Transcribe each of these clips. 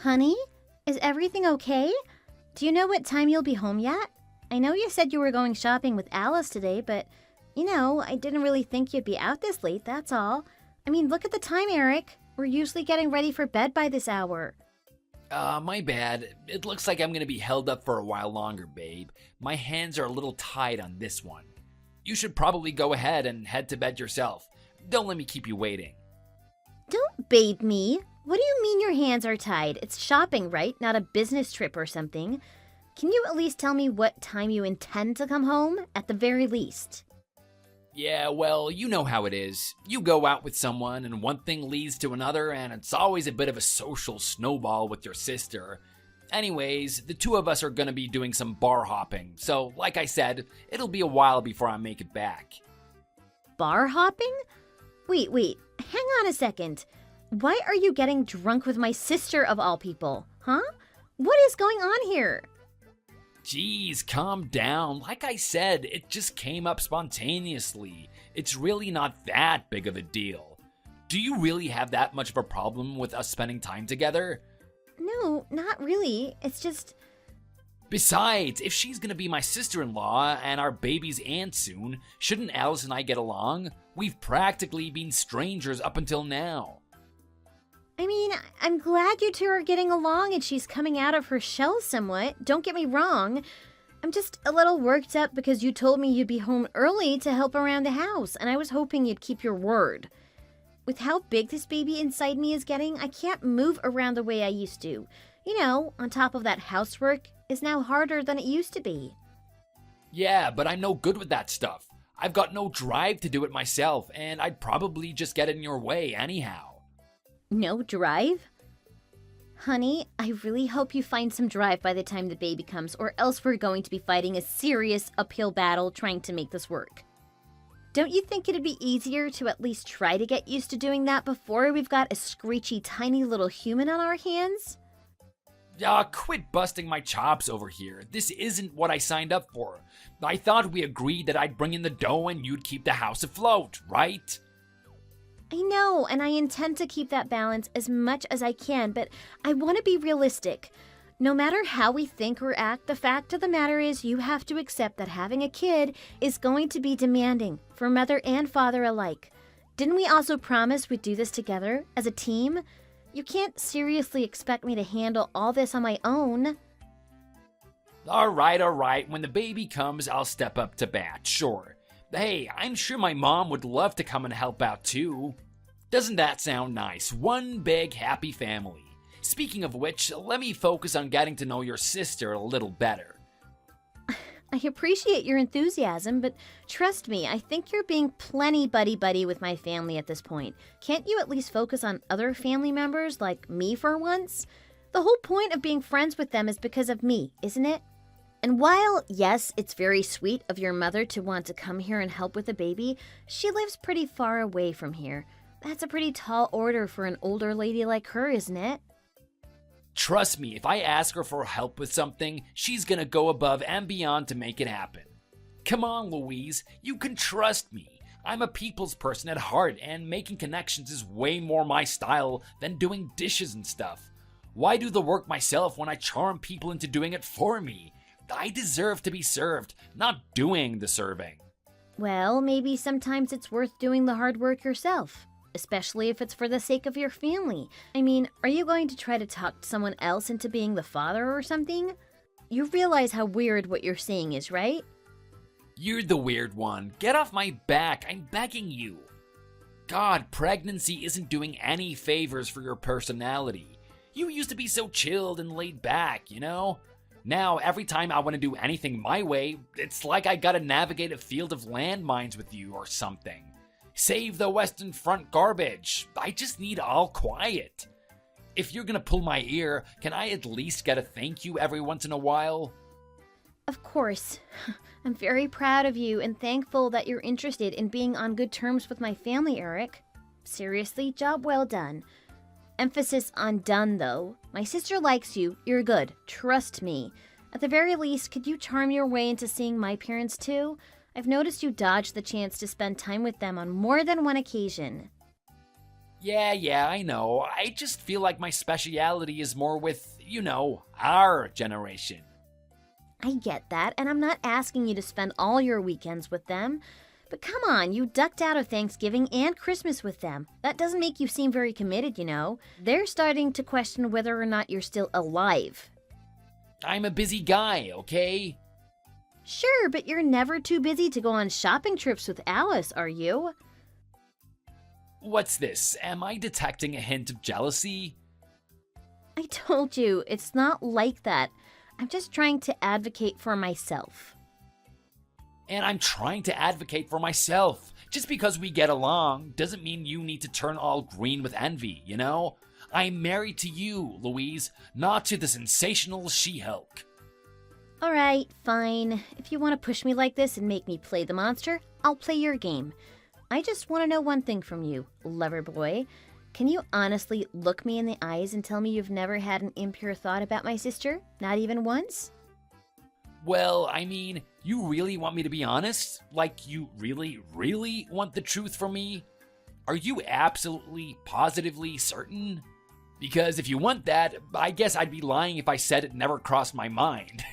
Honey, is everything okay? Do you know what time you'll be home yet? I know you said you were going shopping with Alice today, but, I didn't really think you'd be out this late, that's all. I mean, look at the time, Eric. We're usually getting ready for bed by this hour. My bad. It looks like I'm gonna be held up for a while longer, babe. My hands are a little tied on this one. You should probably go ahead and head to bed yourself. Don't let me keep you waiting. Don't babe me. What do you mean your hands are tied? It's shopping, right? Not a business trip or something. Can you at least tell me what time you intend to come home, at the very least? Yeah, well, you know how it is. You go out with someone and one thing leads to another, and it's always a bit of a social snowball with your sister. Anyways, the two of us are gonna be doing some bar hopping, so like I said, it'll be a while before I make it back. Bar hopping? Wait, hang on a second. Why are you getting drunk with my sister of all people, huh? What is going on here? Jeez, calm down. Like I said, it just came up spontaneously. It's really not that big of a deal. Do you really have that much of a problem with us spending time together? No, not really. It's just... Besides, if she's gonna be my sister-in-law and our baby's aunt soon, shouldn't Alice and I get along? We've practically been strangers up until now. I mean, I'm glad you two are getting along and she's coming out of her shell somewhat. Don't get me wrong. I'm just a little worked up because you told me you'd be home early to help around the house, and I was hoping you'd keep your word. With how big this baby inside me is getting, I can't move around the way I used to. On top of that, housework is now harder than it used to be. Yeah, but I'm no good with that stuff. I've got no drive to do it myself, and I'd probably just get in your way anyhow. No drive? Honey, I really hope you find some drive by the time the baby comes, or else we're going to be fighting a serious uphill battle trying to make this work. Don't you think it'd be easier to at least try to get used to doing that before we've got a screechy tiny little human on our hands? Quit busting my chops over here. This isn't what I signed up for. I thought we agreed that I'd bring in the dough and you'd keep the house afloat, right? I know, and I intend to keep that balance as much as I can, but I want to be realistic. No matter how we think or act, the fact of the matter is you have to accept that having a kid is going to be demanding for mother and father alike. Didn't we also promise we'd do this together, as a team? You can't seriously expect me to handle all this on my own. All right. When the baby comes, I'll step up to bat, sure. Hey, I'm sure my mom would love to come and help out too. Doesn't that sound nice? One big happy family. Speaking of which, let me focus on getting to know your sister a little better. I appreciate your enthusiasm, but trust me, I think you're being plenty buddy-buddy with my family at this point. Can't you at least focus on other family members like me for once? The whole point of being friends with them is because of me, isn't it? And while, yes, it's very sweet of your mother to want to come here and help with the baby, she lives pretty far away from here. That's a pretty tall order for an older lady like her, isn't it? Trust me, if I ask her for help with something, she's gonna go above and beyond to make it happen. Come on, Louise, you can trust me. I'm a people's person at heart, and making connections is way more my style than doing dishes and stuff. Why do the work myself when I charm people into doing it for me? I deserve to be served, not doing the serving. Well, maybe sometimes it's worth doing the hard work yourself, especially if it's for the sake of your family. I mean, are you going to try to talk someone else into being the father or something? You realize how weird what you're saying is, right? You're the weird one. Get off my back, I'm begging you. God, pregnancy isn't doing any favors for your personality. You used to be so chilled and laid back, you know? Now, every time I want to do anything my way, it's like I gotta navigate a field of landmines with you or something. Save the Western Front garbage. I just need all quiet. If you're gonna pull my ear, can I at least get a thank you every once in a while? Of course. I'm very proud of you and thankful that you're interested in being on good terms with my family, Eric. Seriously, job well done. Emphasis on done, though. My sister likes you. You're good. Trust me. At the very least, could you charm your way into seeing my parents, too? I've noticed you dodged the chance to spend time with them on more than one occasion. Yeah, I know. I just feel like my speciality is more with, our generation. I get that, and I'm not asking you to spend all your weekends with them. But come on, you ducked out of Thanksgiving and Christmas with them. That doesn't make you seem very committed. They're starting to question whether or not you're still alive. I'm a busy guy, okay? Sure, but you're never too busy to go on shopping trips with Alice, are you? What's this? Am I detecting a hint of jealousy? I told you, it's not like that. I'm just trying to advocate for myself. And I'm trying to advocate for myself. Just because we get along doesn't mean you need to turn all green with envy, I'm married to you, Louise, not to the sensational She-Hulk. All right, fine. If you want to push me like this and make me play the monster, I'll play your game. I just want to know one thing from you, lover boy. Can you honestly look me in the eyes and tell me you've never had an impure thought about my sister? Not even once? Well, you really want me to be honest? Like, you really, really want the truth from me? Are you absolutely, positively certain? Because if you want that, I guess I'd be lying if I said it never crossed my mind.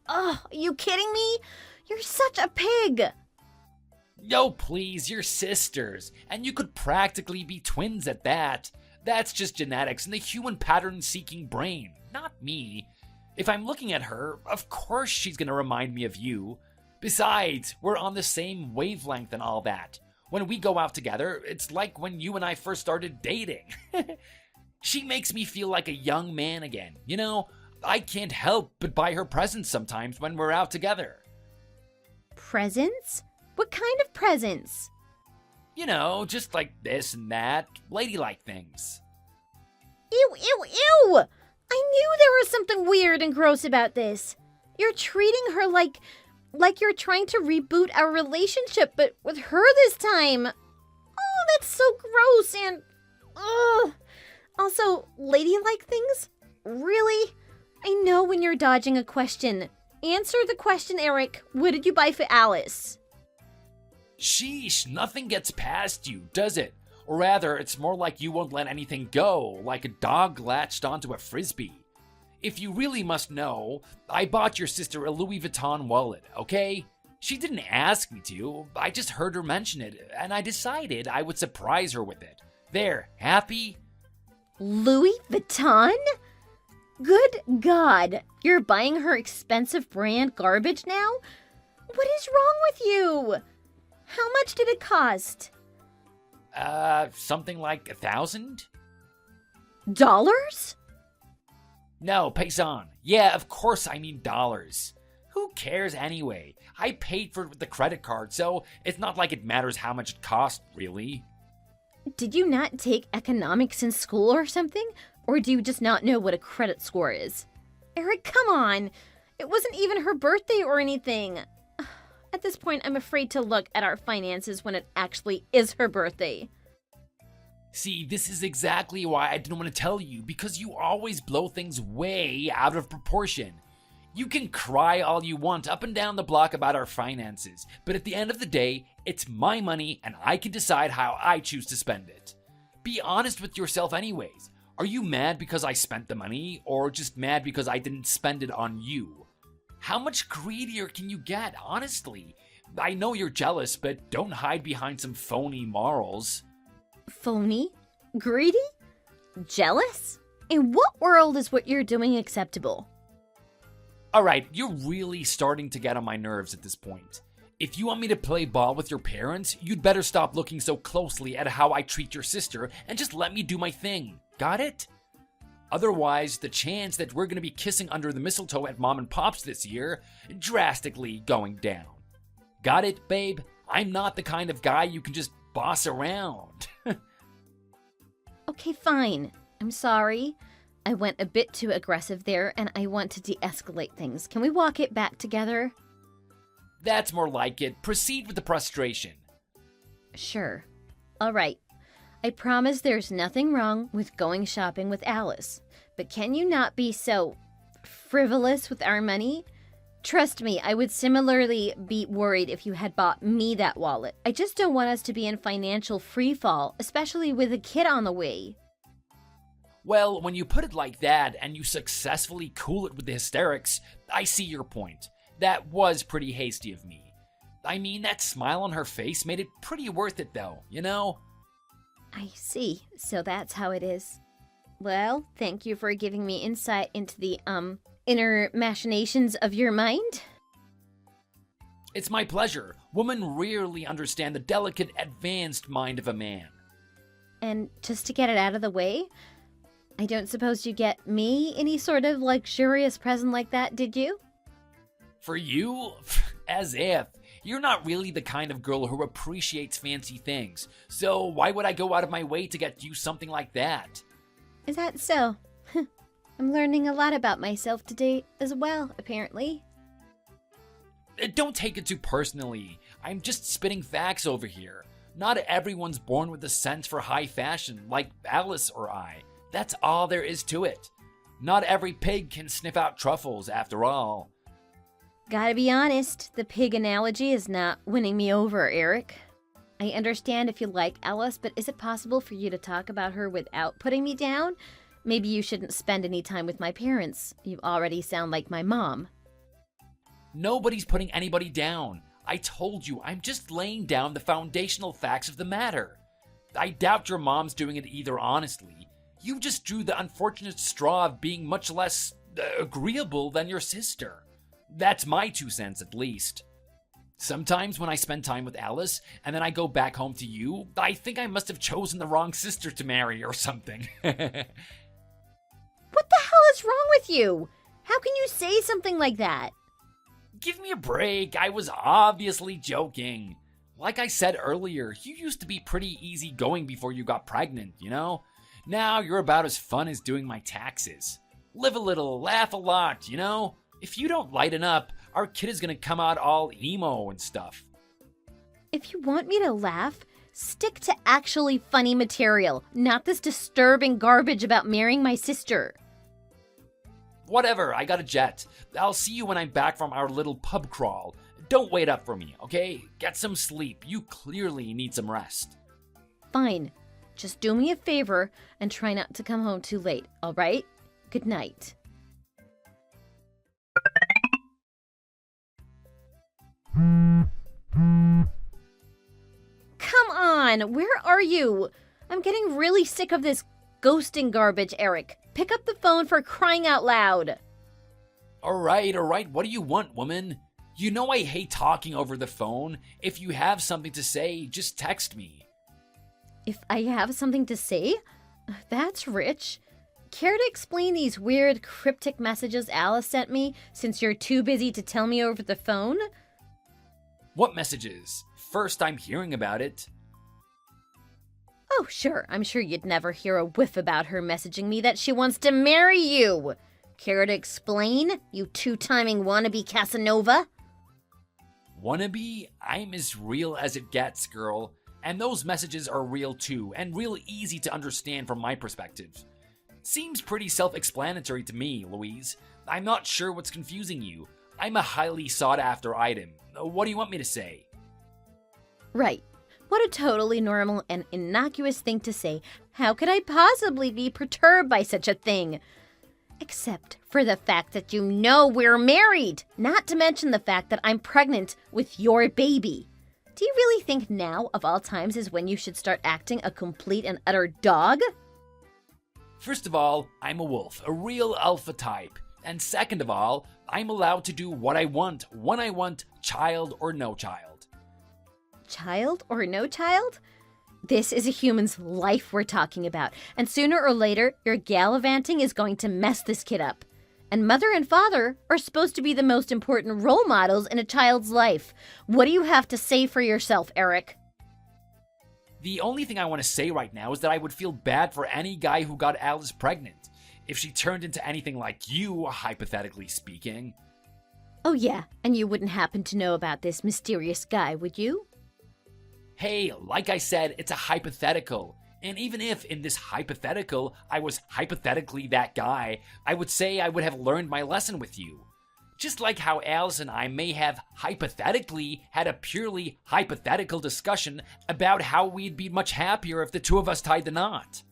Oh, are you kidding me? You're such a pig! No, please, you're sisters, and you could practically be twins at that. That's just genetics and the human pattern-seeking brain, not me. If I'm looking at her, of course she's gonna remind me of you. Besides, we're on the same wavelength and all that. When we go out together, it's like when you and I first started dating. She makes me feel like a young man again, I can't help but buy her presents sometimes when we're out together. Presents? What kind of presents? Just like this and that, ladylike things. Ew, ew, ew! I knew there was something weird and gross about this. You're treating her like you're trying to reboot our relationship, but with her this time. Oh, that's so gross and... Ugh. Also, ladylike things? Really? I know when you're dodging a question. Answer the question, Eric. What did you buy for Alice? Sheesh, nothing gets past you, does it? Or rather, it's more like you won't let anything go, like a dog latched onto a frisbee. If you really must know, I bought your sister a Louis Vuitton wallet, okay? She didn't ask me to, I just heard her mention it, and I decided I would surprise her with it. There, happy? Louis Vuitton? Good God, you're buying her expensive brand garbage now? What is wrong with you? How much did it cost? Something like 1,000? Dollars? No, paysan. Yeah, of course I mean dollars. Who cares anyway? I paid for it with the credit card, so it's not like it matters how much it cost, really. Did you not take economics in school or something? Or do you just not know what a credit score is? Eric, come on. It wasn't even her birthday or anything. At this point, I'm afraid to look at our finances when it actually is her birthday. See, this is exactly why I didn't want to tell you, because you always blow things way out of proportion. You can cry all you want up and down the block about our finances, but at the end of the day, it's my money and I can decide how I choose to spend it. Be honest with yourself anyways. Are you mad because I spent the money, or just mad because I didn't spend it on you? How much greedier can you get, honestly? I know you're jealous, but don't hide behind some phony morals. Phony? Greedy? Jealous? In what world is what you're doing acceptable? Alright, you're really starting to get on my nerves at this point. If you want me to play ball with your parents, you'd better stop looking so closely at how I treat your sister and just let me do my thing. Got it? Otherwise, the chance that we're going to be kissing under the mistletoe at Mom and Pop's this year drastically going down. Got it, babe? I'm not the kind of guy you can just boss around. Okay, fine. I'm sorry. I went a bit too aggressive there, and I want to de-escalate things. Can we walk it back together? That's more like it. Proceed with the prostration. Sure. All right. I promise there's nothing wrong with going shopping with Alice. But can you not be so frivolous with our money? Trust me, I would similarly be worried if you had bought me that wallet. I just don't want us to be in financial freefall, especially with a kid on the way. Well, when you put it like that and you successfully cool it with the hysterics, I see your point. That was pretty hasty of me. I mean, that smile on her face made it pretty worth it though, you know? I see. So that's how it is. Well, thank you for giving me insight into the, inner machinations of your mind. It's my pleasure. Women rarely understand the delicate, advanced mind of a man. And just to get it out of the way, I don't suppose you get me any sort of luxurious present like that, did you? For you? As if. You're not really the kind of girl who appreciates fancy things, so why would I go out of my way to get you something like that? Is that so? I'm learning a lot about myself today as well, apparently. Don't take it too personally. I'm just spitting facts over here. Not everyone's born with a sense for high fashion, like Alice or I. That's all there is to it. Not every pig can sniff out truffles, after all. Gotta be honest, the pig analogy is not winning me over, Eric. I understand if you like Alice, but is it possible for you to talk about her without putting me down? Maybe you shouldn't spend any time with my parents. You already sound like my mom. Nobody's putting anybody down. I told you, I'm just laying down the foundational facts of the matter. I doubt your mom's doing it either, honestly. You just drew the unfortunate straw of being much less agreeable than your sister. That's my 2 cents, at least. Sometimes when I spend time with Alice, and then I go back home to you, I think I must have chosen the wrong sister to marry or something. What the hell is wrong with you? How can you say something like that? Give me a break, I was obviously joking. Like I said earlier, you used to be pretty easygoing before you got pregnant, you know? Now you're about as fun as doing my taxes. Live a little, laugh a lot, you know? If you don't lighten up, our kid is gonna come out all emo and stuff. If you want me to laugh, stick to actually funny material, not this disturbing garbage about marrying my sister. Whatever, I got a jet. I'll see you when I'm back from our little pub crawl. Don't wait up for me, okay? Get some sleep. You clearly need some rest. Fine. Just do me a favor and try not to come home too late, all right? Good night. Come on, where are you? I'm getting really sick of this ghosting garbage, Eric. Pick up the phone for crying out loud. All right, what do you want, woman? You know I hate talking over the phone. If you have something to say, just text me. If I have something to say? That's rich. Care to explain these weird cryptic messages Alice sent me since you're too busy to tell me over the phone? What messages? First I'm hearing about it. Oh, sure. I'm sure you'd never hear a whiff about her messaging me that she wants to marry you. Care to explain, you two-timing wannabe Casanova? Wannabe? I'm as real as it gets, girl. And those messages are real too, and real easy to understand from my perspective. Seems pretty self-explanatory to me, Louise. I'm not sure what's confusing you. I'm a highly sought-after item. What do you want me to say? Right. What a totally normal and innocuous thing to say. How could I possibly be perturbed by such a thing? Except for the fact that you know we're married, not to mention the fact that I'm pregnant with your baby. Do you really think now, of all times, is when you should start acting a complete and utter dog? First of all, I'm a wolf, a real alpha type. And second of all, I'm allowed to do what I want, when I want, child or no child. Child or no child? This is a human's life we're talking about, and sooner or later, your gallivanting is going to mess this kid up. And mother and father are supposed to be the most important role models in a child's life. What do you have to say for yourself, Eric? The only thing I want to say right now is that I would feel bad for any guy who got Alice pregnant. If she turned into anything like you, hypothetically speaking. Oh yeah, and you wouldn't happen to know about this mysterious guy, would you? Hey, like I said, it's a hypothetical. And even if, in this hypothetical, I was hypothetically that guy, I would say I would have learned my lesson with you. Just like how Alice and I may have hypothetically had a purely hypothetical discussion about how we'd be much happier if the two of us tied the knot.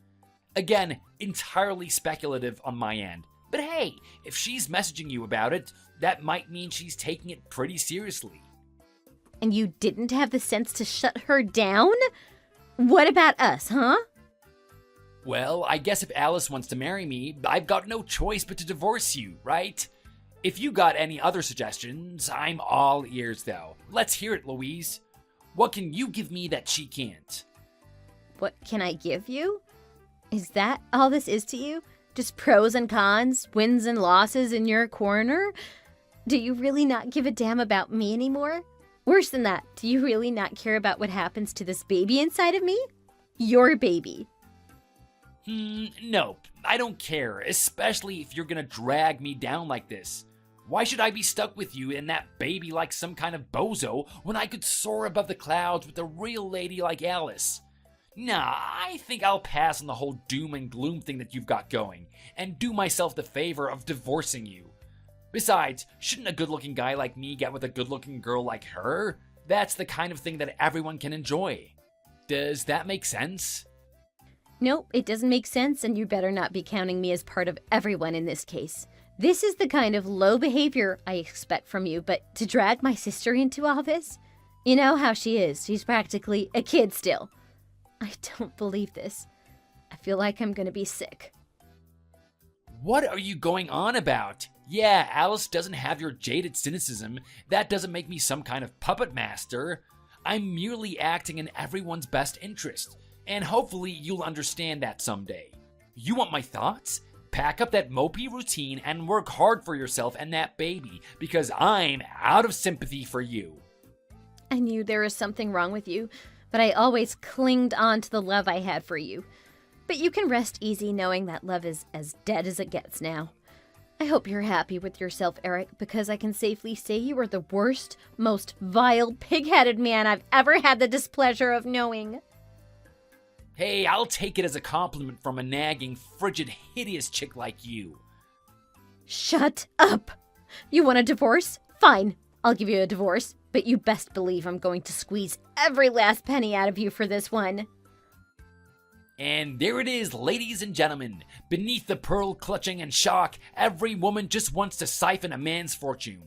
Again, entirely speculative on my end. But hey, if she's messaging you about it, that might mean she's taking it pretty seriously. And you didn't have the sense to shut her down? What about us, huh? Well, I guess if Alice wants to marry me, I've got no choice but to divorce you, right? If you got any other suggestions, I'm all ears though. Let's hear it, Louise. What can you give me that she can't? What can I give you? Is that all this is to you? Just pros and cons, wins and losses in your corner? Do you really not give a damn about me anymore? Worse than that, do you really not care about what happens to this baby inside of me? Your baby. Nope. I don't care, especially if you're gonna drag me down like this. Why should I be stuck with you and that baby like some kind of bozo when I could soar above the clouds with a real lady like Alice? Nah, I think I'll pass on the whole doom and gloom thing that you've got going, and do myself the favor of divorcing you. Besides, shouldn't a good-looking guy like me get with a good-looking girl like her? That's the kind of thing that everyone can enjoy. Does that make sense? Nope, it doesn't make sense, and you better not be counting me as part of everyone in this case. This is the kind of low behavior I expect from you, but to drag my sister into all this? You know how she is. She's practically a kid still. I don't believe this. I feel like I'm gonna be sick. What are you going on about? Yeah, Alice doesn't have your jaded cynicism. That doesn't make me some kind of puppet master. I'm merely acting in everyone's best interest, and hopefully you'll understand that someday. You want my thoughts? Pack up that mopey routine and work hard for yourself and that baby, because I'm out of sympathy for you. I knew there was something wrong with you, but I always clinged on to the love I had for you. But you can rest easy knowing that love is as dead as it gets now. I hope you're happy with yourself, Eric, because I can safely say you are the worst, most vile, pig-headed man I've ever had the displeasure of knowing. Hey, I'll take it as a compliment from a nagging, frigid, hideous chick like you. Shut up! You want a divorce? Fine, I'll give you a divorce, but you best believe I'm going to squeeze every last penny out of you for this one. And there it is, ladies and gentlemen. Beneath the pearl clutching and shock, every woman just wants to siphon a man's fortune.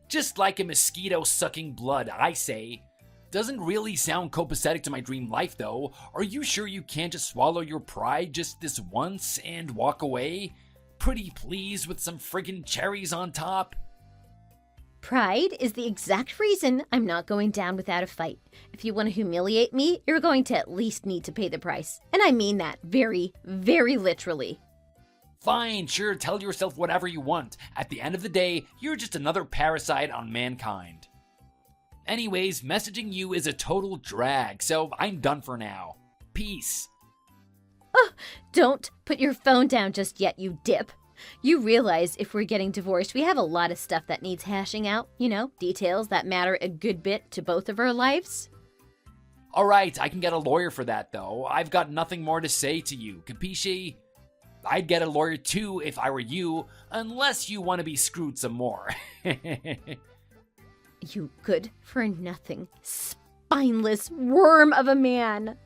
Just like a mosquito sucking blood, I say. Doesn't really sound copacetic to my dream life, though. Are you sure you can't just swallow your pride just this once and walk away? Pretty please with some friggin' cherries on top? Pride is the exact reason I'm not going down without a fight. If you want to humiliate me, you're going to at least need to pay the price. And I mean that very, very literally. Fine, sure, tell yourself whatever you want. At the end of the day, you're just another parasite on mankind. Anyways, messaging you is a total drag, so I'm done for now. Peace. Oh, don't put your phone down just yet, you dip. You realize if we're getting divorced, we have a lot of stuff that needs hashing out. You know, details that matter a good bit to both of our lives. Alright, I can get a lawyer for that, though. I've got nothing more to say to you, capisci? I'd get a lawyer too if I were you, unless you want to be screwed some more. You good-for-nothing, spineless worm of a man.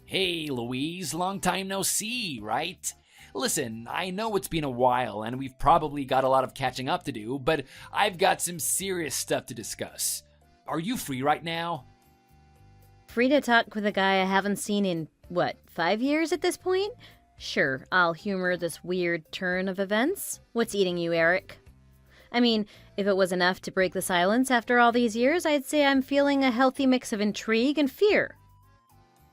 Hey, Louise, long time no see, right? Listen, I know it's been a while and we've probably got a lot of catching up to do, but I've got some serious stuff to discuss. Are you free right now? Free to talk with a guy I haven't seen in, 5 years at this point? Sure, I'll humor this weird turn of events. What's eating you, Eric? I mean, if it was enough to break the silence after all these years, I'd say I'm feeling a healthy mix of intrigue and fear.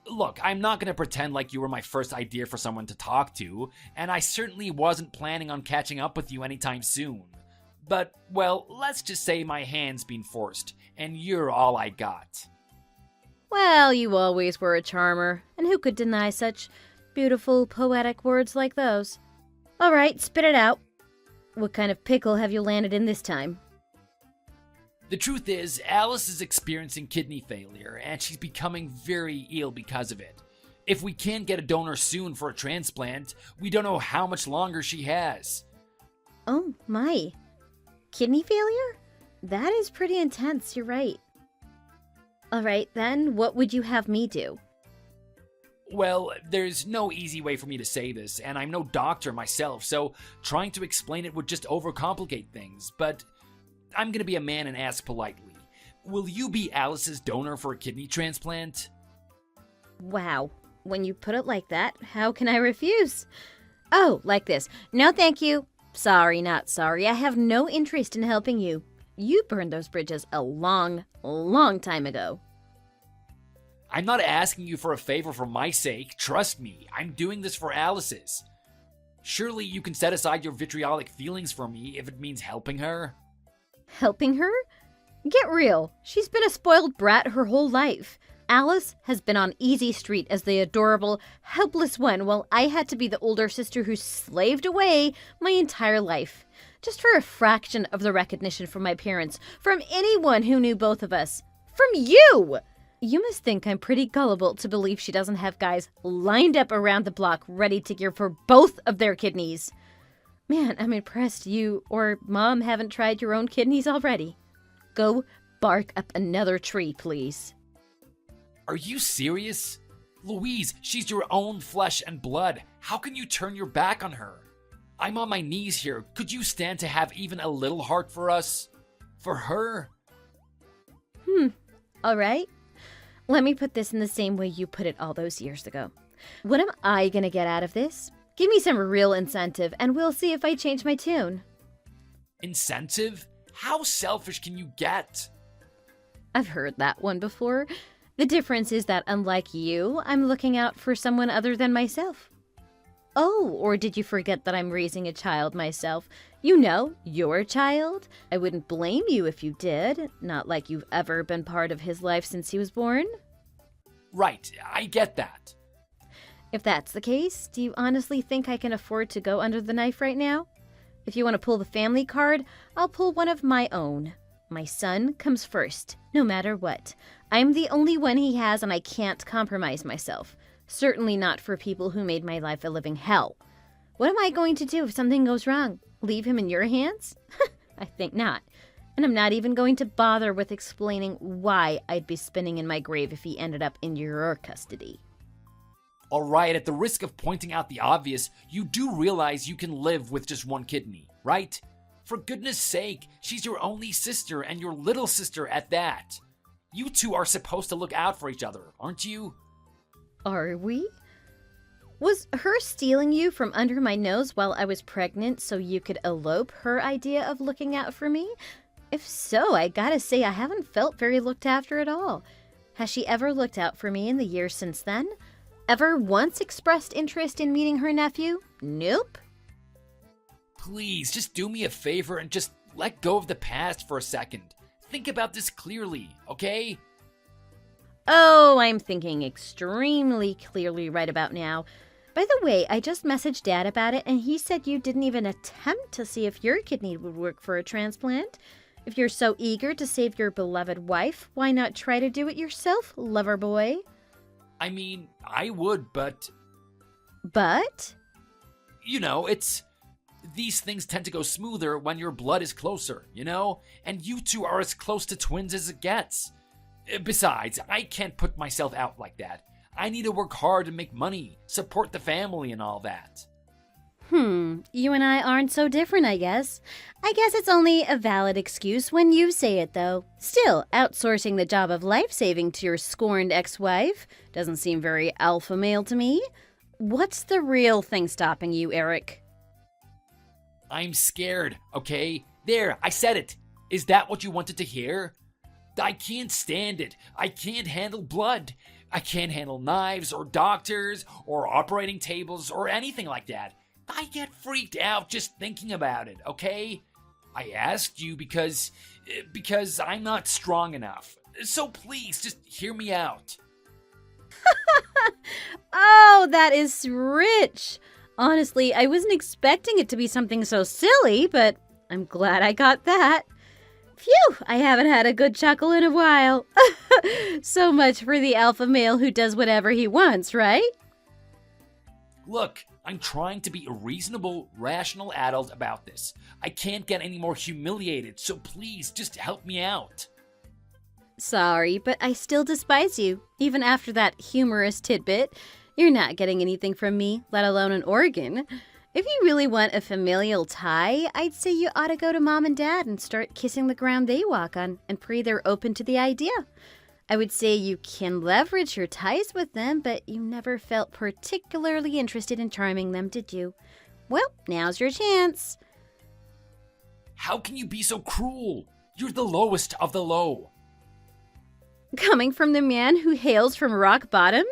Look, I'm not going to pretend like you were my first idea for someone to talk to, and I certainly wasn't planning on catching up with you anytime soon. But, well, let's just say my hand's been forced, and you're all I got. Well, you always were a charmer, and who could deny such beautiful, poetic words like those? All right, spit it out. What kind of pickle have you landed in this time? The truth is, Alice is experiencing kidney failure, and she's becoming very ill because of it. If we can't get a donor soon for a transplant, we don't know how much longer she has. Oh my. Kidney failure? That is pretty intense, you're right. Alright then, what would you have me do? Well, there's no easy way for me to say this, and I'm no doctor myself, so trying to explain it would just overcomplicate things, but I'm gonna be a man and ask politely. Will you be Alice's donor for a kidney transplant? Wow. When you put it like that, how can I refuse? Oh, like this. No, thank you. Sorry, not sorry. I have no interest in helping you. You burned those bridges a long, long time ago. I'm not asking you for a favor for my sake. Trust me, I'm doing this for Alice's. Surely you can set aside your vitriolic feelings for me if it means helping her. Helping her? Get real. She's been a spoiled brat her whole life. Alice has been on easy street as the adorable, helpless one, while I had to be the older sister who slaved away my entire life. Just for a fraction of the recognition from my parents, from anyone who knew both of us. From you! You must think I'm pretty gullible to believe she doesn't have guys lined up around the block ready to give her both of their kidneys. Man, I'm impressed you or Mom haven't tried your own kidneys already. Go bark up another tree, please. Are you serious? Louise, she's your own flesh and blood. How can you turn your back on her? I'm on my knees here. Could you stand to have even a little heart for us? For her? All right. Let me put this in the same way you put it all those years ago. What am I gonna get out of this? Give me some real incentive, and we'll see if I change my tune. Incentive? How selfish can you get? I've heard that one before. The difference is that unlike you, I'm looking out for someone other than myself. Oh, or did you forget that I'm raising a child myself? You know, your child. I wouldn't blame you if you did. Not like you've ever been part of his life since he was born. Right, I get that. If that's the case, do you honestly think I can afford to go under the knife right now? If you want to pull the family card, I'll pull one of my own. My son comes first, no matter what. I'm the only one he has, and I can't compromise myself. Certainly not for people who made my life a living hell. What am I going to do if something goes wrong? Leave him in your hands? I think not. And I'm not even going to bother with explaining why I'd be spinning in my grave if he ended up in your custody. Alright, at the risk of pointing out the obvious, you do realize you can live with just one kidney, right? For goodness sake, she's your only sister and your little sister at that. You two are supposed to look out for each other, aren't you? Are we? Was her stealing you from under my nose while I was pregnant so you could elope her idea of looking out for me? If so, I gotta say I haven't felt very looked after at all. Has she ever looked out for me in the years since then? Ever once expressed interest in meeting her nephew? Nope. Please, just do me a favor and just let go of the past for a second. Think about this clearly, okay? Oh, I'm thinking extremely clearly right about now. By the way, I just messaged Dad about it, and he said you didn't even attempt to see if your kidney would work for a transplant. If you're so eager to save your beloved wife, why not try to do it yourself, lover boy? I mean, I would, but... But? You know, these things tend to go smoother when your blood is closer, you know? And you two are as close to twins as it gets. Besides, I can't put myself out like that. I need to work hard and make money, support the family and all that. You and I aren't so different, I guess. I guess it's only a valid excuse when you say it, though. Still, outsourcing the job of life-saving to your scorned ex-wife doesn't seem very alpha male to me. What's the real thing stopping you, Eric? I'm scared, okay? There, I said it. Is that what you wanted to hear? I can't stand it. I can't handle blood. I can't handle knives or doctors or operating tables or anything like that. I get freaked out just thinking about it, okay? I asked you because I'm not strong enough. So please, just hear me out. Oh, that is rich. Honestly, I wasn't expecting it to be something so silly, but I'm glad I got that. Phew, I haven't had a good chuckle in a while. So much for the alpha male who does whatever he wants, right? Look, I'm trying to be a reasonable, rational adult about this. I can't get any more humiliated, so please just help me out. Sorry, but I still despise you. Even after that humorous tidbit, you're not getting anything from me, let alone an organ. If you really want a familial tie, I'd say you ought to go to mom and dad and start kissing the ground they walk on and pray they're open to the idea. I would say you can leverage your ties with them, but you never felt particularly interested in charming them, did you? Well, now's your chance. How can you be so cruel? You're the lowest of the low. Coming from the man who hails from rock bottom?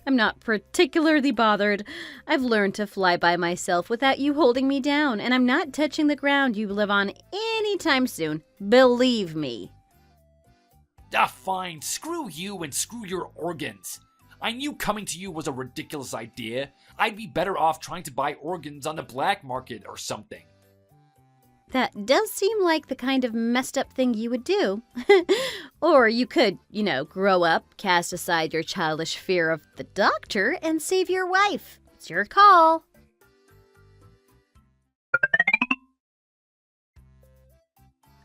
I'm not particularly bothered. I've learned to fly by myself without you holding me down, and I'm not touching the ground you live on anytime soon. Believe me. Ah, fine. Screw you and screw your organs. I knew coming to you was a ridiculous idea. I'd be better off trying to buy organs on the black market or something. That does seem like the kind of messed up thing you would do. Or you could, grow up, cast aside your childish fear of the doctor, and save your wife. It's your call.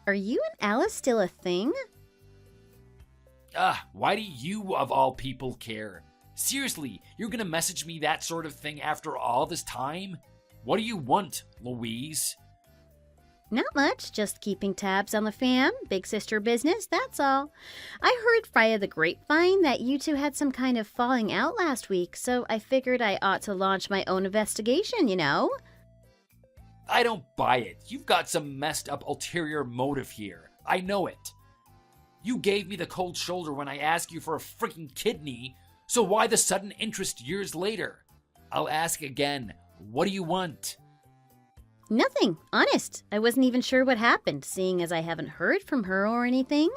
Are you and Alice still a thing? Why do you, of all people, care? Seriously, you're gonna message me that sort of thing after all this time? What do you want, Louise? Not much, just keeping tabs on the fam, big sister business, that's all. I heard via the grapevine that you two had some kind of falling out last week, so I figured I ought to launch my own investigation, I don't buy it. You've got some messed up ulterior motive here. I know it. You gave me the cold shoulder when I asked you for a freaking kidney, so why the sudden interest years later? I'll ask again, what do you want? Nothing, honest. I wasn't even sure what happened, seeing as I haven't heard from her or anything.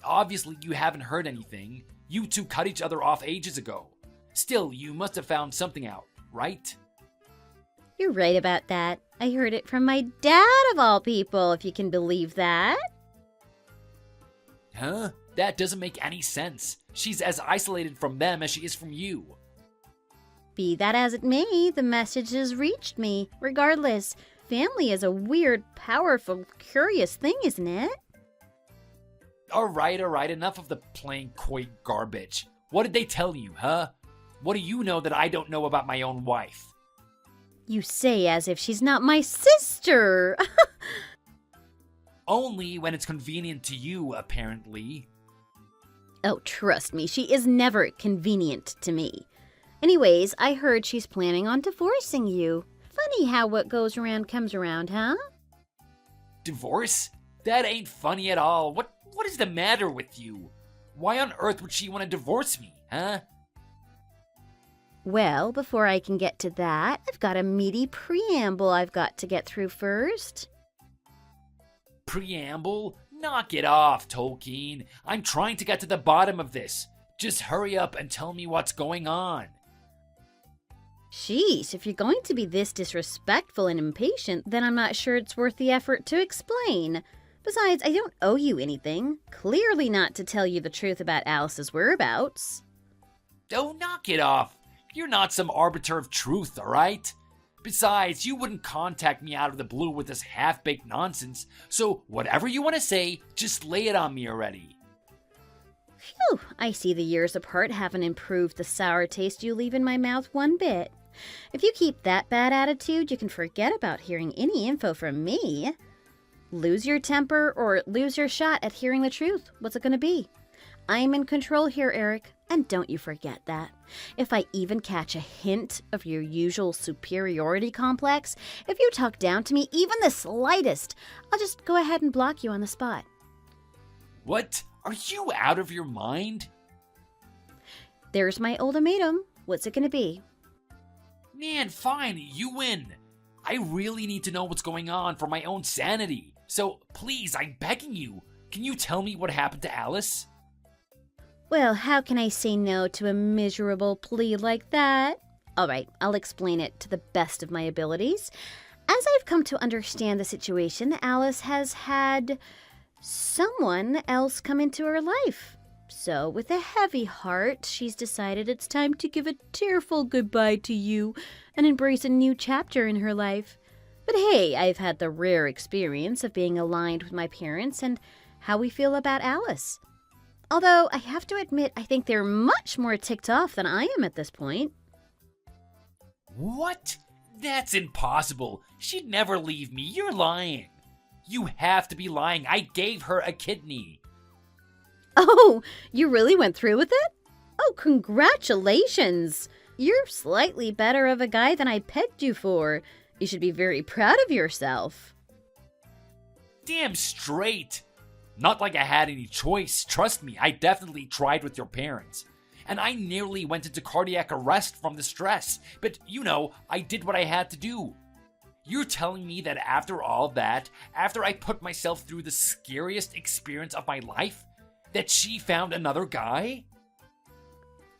Obviously, you haven't heard anything. You two cut each other off ages ago. Still, you must have found something out, right? You're right about that. I heard it from my dad, of all people, if you can believe that. Huh? That doesn't make any sense. She's as isolated from them as she is from you. Be that as it may, the message has reached me. Regardless, family is a weird, powerful, curious thing, isn't it? Alright, enough of the plain coy garbage. What did they tell you, huh? What do you know that I don't know about my own wife? You say as if she's not my sister! Only when it's convenient to you, apparently. Oh, trust me, she is never convenient to me. Anyways, I heard she's planning on divorcing you. Funny how what goes around comes around, huh? Divorce? That ain't funny at all. What is the matter with you? Why on earth would she want to divorce me, huh? Well, before I can get to that, I've got a meaty preamble I've got to get through first. Preamble? Knock it off, Tolkien. I'm trying to get to the bottom of this. Just hurry up and tell me what's going on. Sheesh, if you're going to be this disrespectful and impatient, then I'm not sure it's worth the effort to explain. Besides, I don't owe you anything. Clearly not to tell you the truth about Alice's whereabouts. Oh, knock it off. You're not some arbiter of truth, alright? Besides, you wouldn't contact me out of the blue with this half-baked nonsense, so whatever you want to say, just lay it on me already. Phew, I see the years apart haven't improved the sour taste you leave in my mouth one bit. If you keep that bad attitude, you can forget about hearing any info from me. Lose your temper or lose your shot at hearing the truth. What's it going to be? I'm in control here, Eric, and don't you forget that. If I even catch a hint of your usual superiority complex, if you talk down to me even the slightest, I'll just go ahead and block you on the spot. What? Are you out of your mind? There's my ultimatum. What's it going to be? Man, fine, you win. I really need to know what's going on for my own sanity. So, please, I'm begging you. Can you tell me what happened to Alice? Well, how can I say no to a miserable plea like that? All right, I'll explain it to the best of my abilities. As I've come to understand the situation, Alice has had someone else come into her life. So, with a heavy heart, she's decided it's time to give a tearful goodbye to you and embrace a new chapter in her life. But hey, I've had the rare experience of being aligned with my parents and how we feel about Alice. Although, I have to admit, I think they're much more ticked off than I am at this point. What? That's impossible. She'd never leave me. You're lying. You have to be lying. I gave her a kidney. Oh, you really went through with it? Oh, congratulations! You're slightly better of a guy than I pegged you for. You should be very proud of yourself. Damn straight. Not like I had any choice. Trust me, I definitely tried with your parents. And I nearly went into cardiac arrest from the stress. But, I did what I had to do. You're telling me that after all that, after I put myself through the scariest experience of my life, that she found another guy?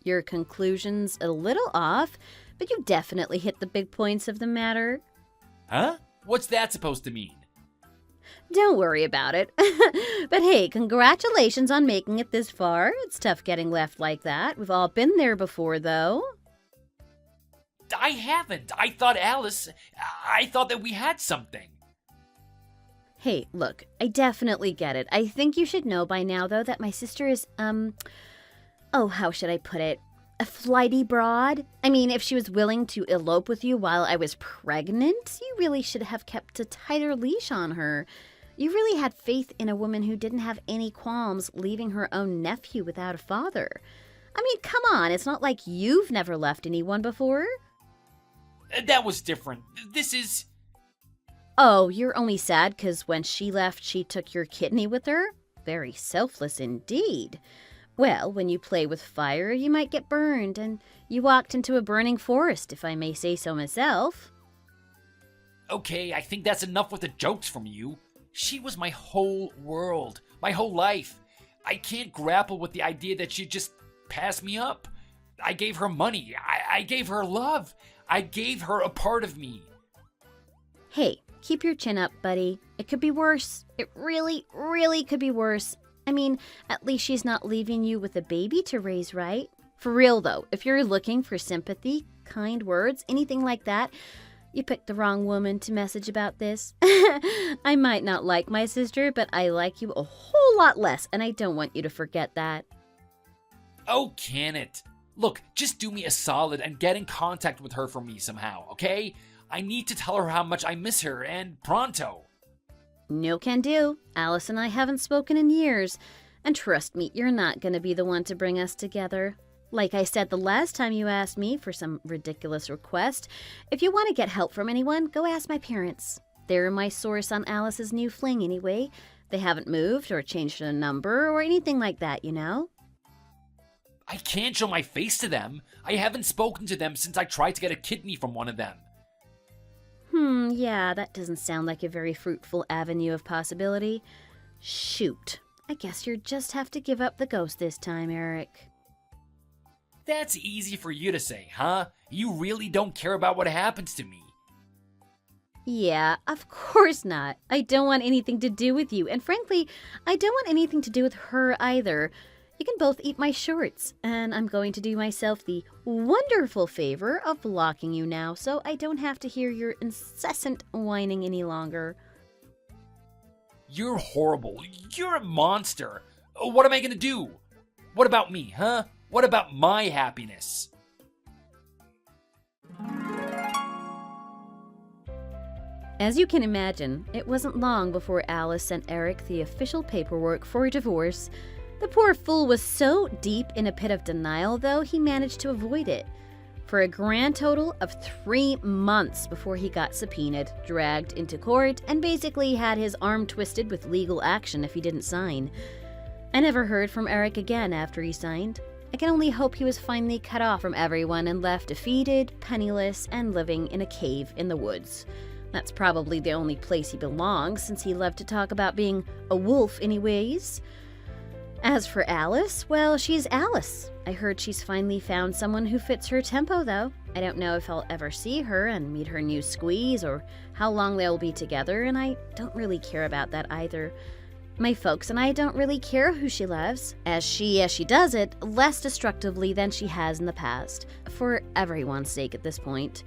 Your conclusion's a little off, but you definitely hit the big points of the matter. Huh? What's that supposed to mean? Don't worry about it. But hey, congratulations on making it this far. It's tough getting left like that. We've all been there before, though. I haven't. I thought that we had something. Hey, look, I definitely get it. I think you should know by now, though, that my sister is, how should I put it? A flighty broad? I mean, if she was willing to elope with you while I was pregnant, you really should have kept a tighter leash on her. You really had faith in a woman who didn't have any qualms leaving her own nephew without a father. I mean, come on, it's not like you've never left anyone before. That was different. This is... Oh, you're only sad because when she left, she took your kidney with her? Very selfless indeed. Well, when you play with fire, you might get burned, and you walked into a burning forest, if I may say so myself. Okay, I think that's enough with the jokes from you. She was my whole world, my whole life. I can't grapple with the idea that she'd just pass me up. I gave her money. I gave her love. I gave her a part of me. Hey, keep your chin up, buddy. It could be worse. It really, really could be worse. I mean, at least she's not leaving you with a baby to raise, right? For real, though, if you're looking for sympathy, kind words, anything like that, you picked the wrong woman to message about this. I might not like my sister, but I like you a whole lot less, and I don't want you to forget that. Oh, can it? Look, just do me a solid and get in contact with her for me somehow, okay? I need to tell her how much I miss her, and pronto. No can do. Alice and I haven't spoken in years. And trust me, you're not going to be the one to bring us together. Like I said the last time you asked me for some ridiculous request, if you want to get help from anyone, go ask my parents. They're my source on Alice's new fling anyway. They haven't moved or changed a number or anything like that, I can't show my face to them. I haven't spoken to them since I tried to get a kidney from one of them. Yeah, that doesn't sound like a very fruitful avenue of possibility. Shoot. I guess you just have to give up the ghost this time, Eric. That's easy for you to say, huh? You really don't care about what happens to me. Yeah, of course not. I don't want anything to do with you, and frankly, I don't want anything to do with her either. You can both eat my shorts, and I'm going to do myself the wonderful favor of blocking you now so I don't have to hear your incessant whining any longer. You're horrible. You're a monster. What am I gonna do? What about me, huh? What about my happiness? As you can imagine, it wasn't long before Alice sent Eric the official paperwork for a divorce. The poor fool was so deep in a pit of denial, though, he managed to avoid it. For a grand total of 3 months before he got subpoenaed, dragged into court, and basically had his arm twisted with legal action if he didn't sign. I never heard from Eric again after he signed. I can only hope he was finally cut off from everyone and left defeated, penniless, and living in a cave in the woods. That's probably the only place he belongs, since he loved to talk about being a wolf anyways. As for Alice, well, she's Alice. I heard she's finally found someone who fits her tempo, though. I don't know if I'll ever see her and meet her new squeeze or how long they'll be together, and I don't really care about that either. My folks and I don't really care who she loves, as she does it less destructively than she has in the past, for everyone's sake at this point.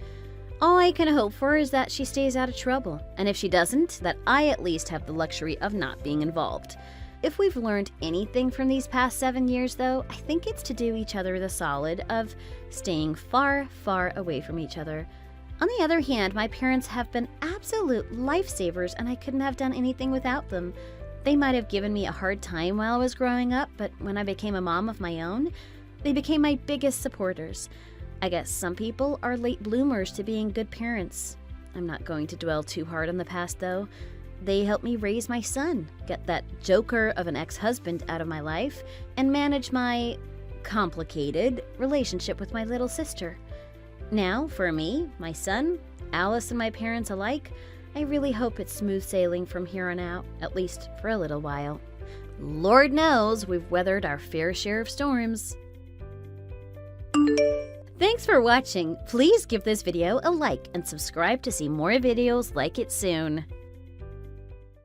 All I can hope for is that she stays out of trouble, and if she doesn't, that I at least have the luxury of not being involved. If we've learned anything from these past 7 years, though, I think it's to do each other the solid of staying far, far away from each other. On the other hand, my parents have been absolute lifesavers, and I couldn't have done anything without them. They might have given me a hard time while I was growing up, but when I became a mom of my own, they became my biggest supporters. I guess some people are late bloomers to being good parents. I'm not going to dwell too hard on the past, though. They helped me raise my son, get that joker of an ex-husband out of my life, and manage my complicated relationship with my little sister. Now, for me, my son, Alice, and my parents alike, I really hope it's smooth sailing from here on out, at least for a little while. Lord knows we've weathered our fair share of storms. Thanks for watching. Please give this video a like and subscribe to see more videos like it soon.